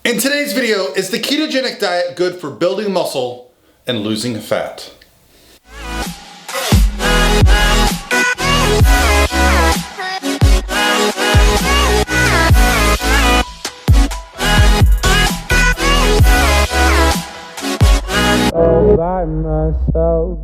In today's video, is the ketogenic diet good for building muscle and losing fat? All by myself.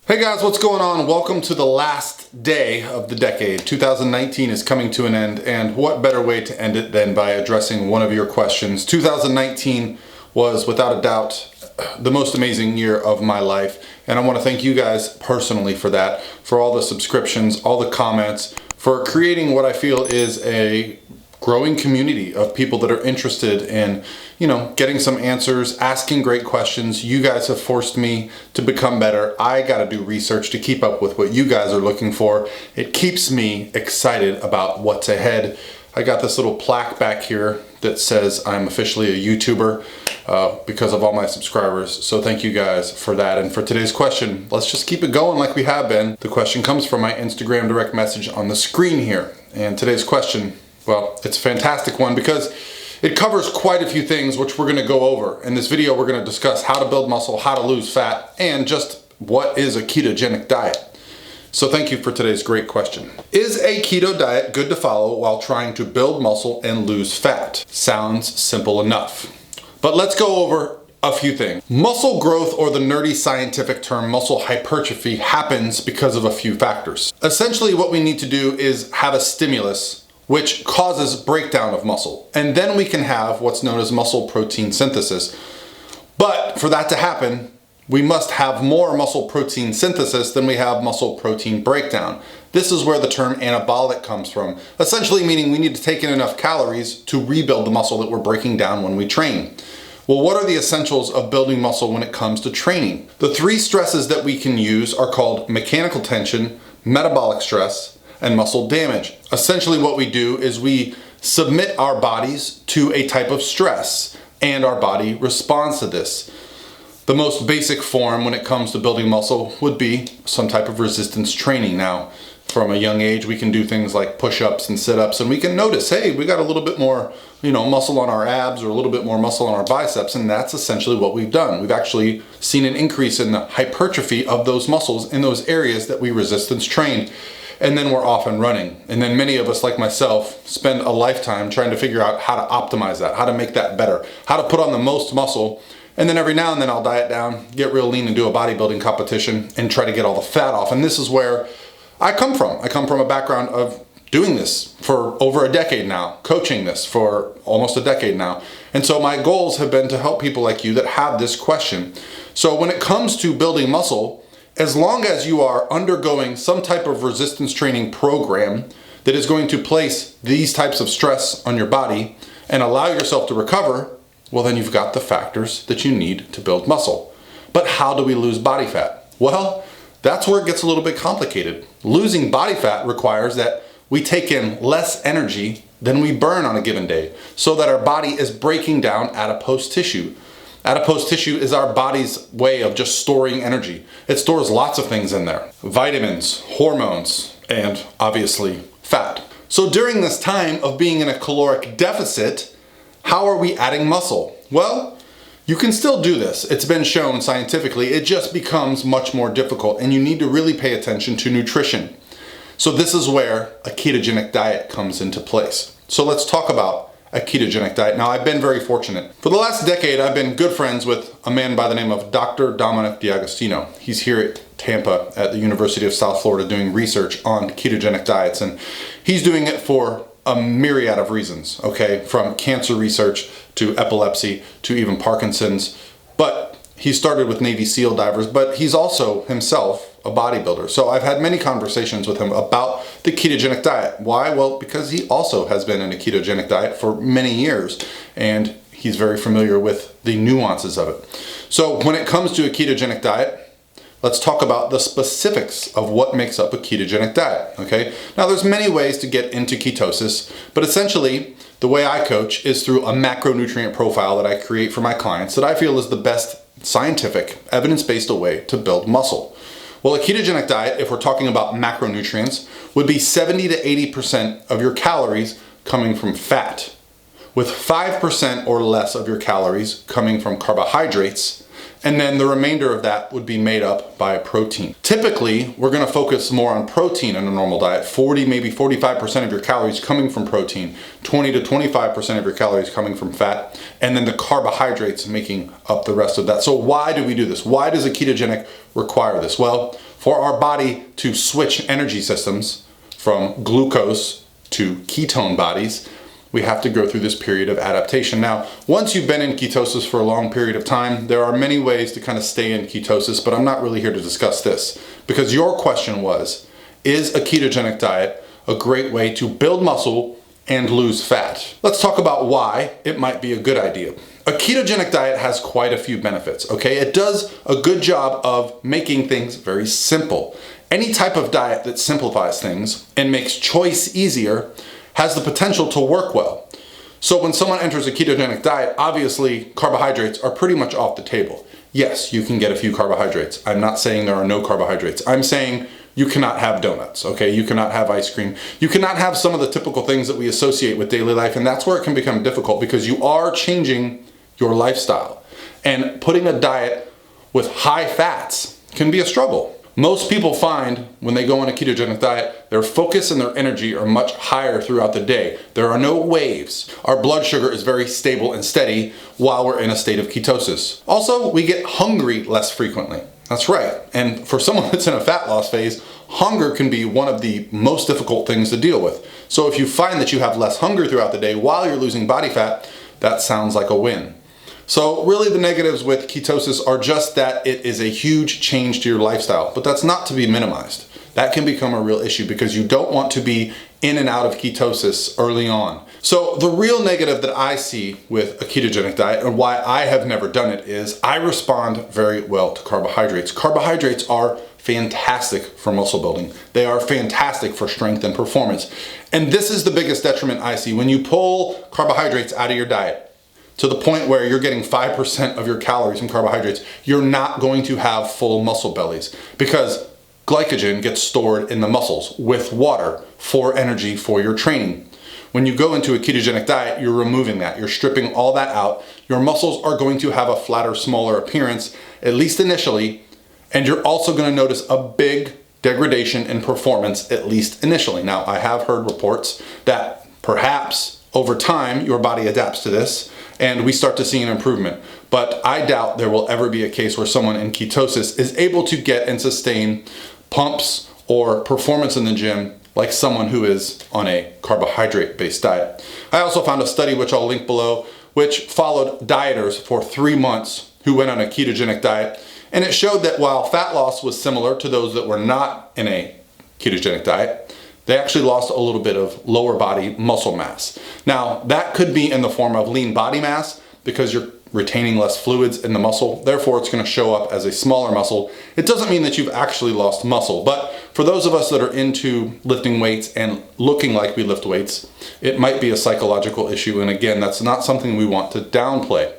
Hey guys, what's going on? Welcome to the last day of the decade. 2019 is coming to an end, and what better way to end it than by addressing one of your questions. 2019 was without a doubt the most amazing year of my life, and I want to thank you guys personally for that, for all the subscriptions, all the comments, for creating what I feel is a growing community of people that are interested in, getting some answers, asking great questions. You guys have forced me to become better. I got to do research to keep up with what you guys are looking for. It keeps me excited about what's ahead. I got this little plaque back here that says I'm officially a YouTuber because of all my subscribers. So thank you guys for that. And for today's question, let's just keep it going like we have been. The question comes from my Instagram direct message on the screen here. And today's question, well, it's a fantastic one because it covers quite a few things which we're going to go over. In this video, we're going to discuss how to build muscle, how to lose fat, and just what is a ketogenic diet. So thank you for today's great question. Is a keto diet good to follow while trying to build muscle and lose fat? Sounds simple enough. But let's go over a few things. Muscle growth, or the nerdy scientific term muscle hypertrophy, happens because of a few factors. Essentially, what we need to do is have a stimulus which causes breakdown of muscle. And then we can have what's known as muscle protein synthesis. But for that to happen, we must have more muscle protein synthesis than we have muscle protein breakdown. This is where the term anabolic comes from, essentially meaning we need to take in enough calories to rebuild the muscle that we're breaking down when we train. Well, what are the essentials of building muscle when it comes to training? The three stresses that we can use are called mechanical tension, metabolic stress, and muscle damage. Essentially what we do is we submit our bodies to a type of stress, and our body responds to this. The most basic form when it comes to building muscle would be some type of resistance training. Now, from a young age, we can do things like push-ups and sit-ups, and we can notice, hey, we got a little bit more, muscle on our abs or a little bit more muscle on our biceps, and that's essentially what we've done. We've actually seen an increase in the hypertrophy of those muscles in those areas that we resistance trained. And then we're off and running. And then many of us, like myself, spend a lifetime trying to figure out how to optimize that, how to make that better, how to put on the most muscle. And then every now and then I'll diet down, get real lean and do a bodybuilding competition and try to get all the fat off. And this is where I come from. I come from a background of doing this for over a decade now, coaching this for almost a decade now. And so my goals have been to help people like you that have this question. So when it comes to building muscle, as long as you are undergoing some type of resistance training program that is going to place these types of stress on your body and allow yourself to recover, well, then you've got the factors that you need to build muscle. But how do we lose body fat? Well, that's where it gets a little bit complicated. Losing body fat requires that we take in less energy than we burn on a given day, so that our body is breaking down adipose tissue. Adipose tissue is our body's way of just storing energy. It stores lots of things in there: vitamins, hormones, and obviously fat. So during this time of being in a caloric deficit, how are we adding muscle? Well, you can still do this. It's been shown scientifically. It just becomes much more difficult, and you need to really pay attention to nutrition. So this is where a ketogenic diet comes into place. So let's talk about a ketogenic diet. Now, I've been very fortunate. For the last decade, I've been good friends with a man by the name of Dr. Dominic D'Agostino. He's here at Tampa at the University of South Florida doing research on ketogenic diets, and he's doing it for a myriad of reasons, okay? From cancer research to epilepsy to even Parkinson's. But he started with Navy SEAL divers, but he's also himself a bodybuilder. So I've had many conversations with him about the ketogenic diet. Why? Well, because he also has been in a ketogenic diet for many years, and he's very familiar with the nuances of it. So when it comes to a ketogenic diet, let's talk about the specifics of what makes up a ketogenic diet, okay? Now, there's many ways to get into ketosis, but essentially, the way I coach is through a macronutrient profile that I create for my clients that I feel is the best scientific, evidence-based way to build muscle. Well, a ketogenic diet, if we're talking about macronutrients, would be 70 to 80% of your calories coming from fat, with 5% or less of your calories coming from carbohydrates, and then the remainder of that would be made up by protein. Typically, we're gonna focus more on protein in a normal diet, 40, maybe 45% of your calories coming from protein, 20 to 25% of your calories coming from fat, and then the carbohydrates making up the rest of that. So why do we do this? Why does a ketogenic require this? Well, for our body to switch energy systems from glucose to ketone bodies, we have to go through this period of adaptation. Now, once you've been in ketosis for a long period of time, there are many ways to kind of stay in ketosis, but I'm not really here to discuss this because your question was, is a ketogenic diet a great way to build muscle and lose fat? Let's talk about why it might be a good idea. A ketogenic diet has quite a few benefits, okay? It does a good job of making things very simple. Any type of diet that simplifies things and makes choice easier has the potential to work well. So when someone enters a ketogenic diet, obviously carbohydrates are pretty much off the table. Yes, you can get a few carbohydrates. I'm not saying there are no carbohydrates. I'm saying you cannot have donuts, okay? You cannot have ice cream. You cannot have some of the typical things that we associate with daily life, and that's where it can become difficult because you are changing your lifestyle. And putting a diet with high fats can be a struggle. Most people find when they go on a ketogenic diet, their focus and their energy are much higher throughout the day. There are no waves. Our blood sugar is very stable and steady while we're in a state of ketosis. Also, we get hungry less frequently. That's right. And for someone that's in a fat loss phase, hunger can be one of the most difficult things to deal with. So if you find that you have less hunger throughout the day while you're losing body fat, that sounds like a win. So really the negatives with ketosis are just that it is a huge change to your lifestyle, but that's not to be minimized. That can become a real issue because you don't want to be in and out of ketosis early on. So the real negative that I see with a ketogenic diet and why I have never done it is I respond very well to carbohydrates. Carbohydrates are fantastic for muscle building. They are fantastic for strength and performance. And this is the biggest detriment I see. When you pull carbohydrates out of your diet, to the point where you're getting 5% of your calories from carbohydrates, you're not going to have full muscle bellies because glycogen gets stored in the muscles with water for energy for your training. When you go into a ketogenic diet, you're removing that. You're stripping all that out. Your muscles are going to have a flatter, smaller appearance, at least initially, and you're also going to notice a big degradation in performance, at least initially. Now, I have heard reports that perhaps over time, your body adapts to this and we start to see an improvement. But I doubt there will ever be a case where someone in ketosis is able to get and sustain pumps or performance in the gym like someone who is on a carbohydrate-based diet. I also found a study, which I'll link below, which followed dieters for 3 months who went on a ketogenic diet. And it showed that while fat loss was similar to those that were not in a ketogenic diet, they actually lost a little bit of lower body muscle mass. Now, that could be in the form of lean body mass because you're retaining less fluids in the muscle. Therefore, it's going to show up as a smaller muscle. It doesn't mean that you've actually lost muscle, but for those of us that are into lifting weights and looking like we lift weights, it might be a psychological issue. And again, that's not something we want to downplay.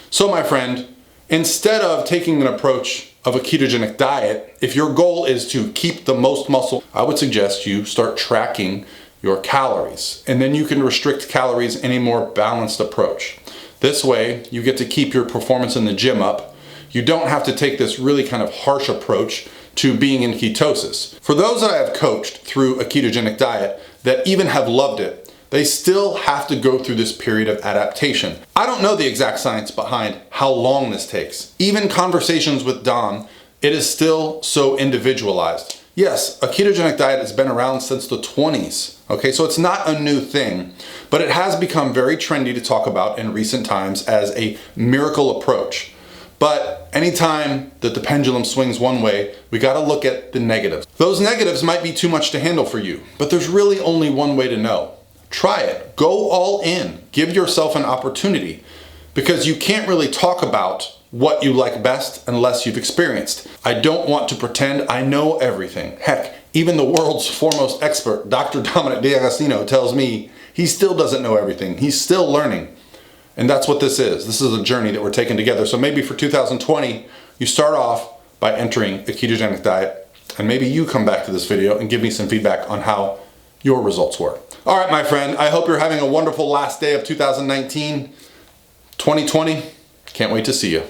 So my friend, instead of taking an approach of a ketogenic diet, if your goal is to keep the most muscle, I would suggest you start tracking your calories. And then you can restrict calories in a more balanced approach. This way, you get to keep your performance in the gym up. You don't have to take this really kind of harsh approach to being in ketosis. For those that I have coached through a ketogenic diet that even have loved it, they still have to go through this period of adaptation. I don't know the exact science behind how long this takes. Even conversations with Dom, it is still so individualized. Yes, a ketogenic diet has been around since the 20s. Okay, so it's not a new thing, but it has become very trendy to talk about in recent times as a miracle approach. But anytime that the pendulum swings one way, we gotta look at the negatives. Those negatives might be too much to handle for you, but there's really only one way to know. Try it. Go all in. Give yourself an opportunity because you can't really talk about what you like best unless you've experienced. I don't want to pretend I know everything. Heck, even the world's foremost expert, Dr. Dominic D'Agostino, tells me he still doesn't know everything. He's still learning. And that's what this is. This is a journey that we're taking together. So maybe for 2020, you start off by entering a ketogenic diet. And maybe you come back to this video and give me some feedback on how your results were. All right, my friend, I hope you're having a wonderful last day of 2019. 2020, can't wait to see you.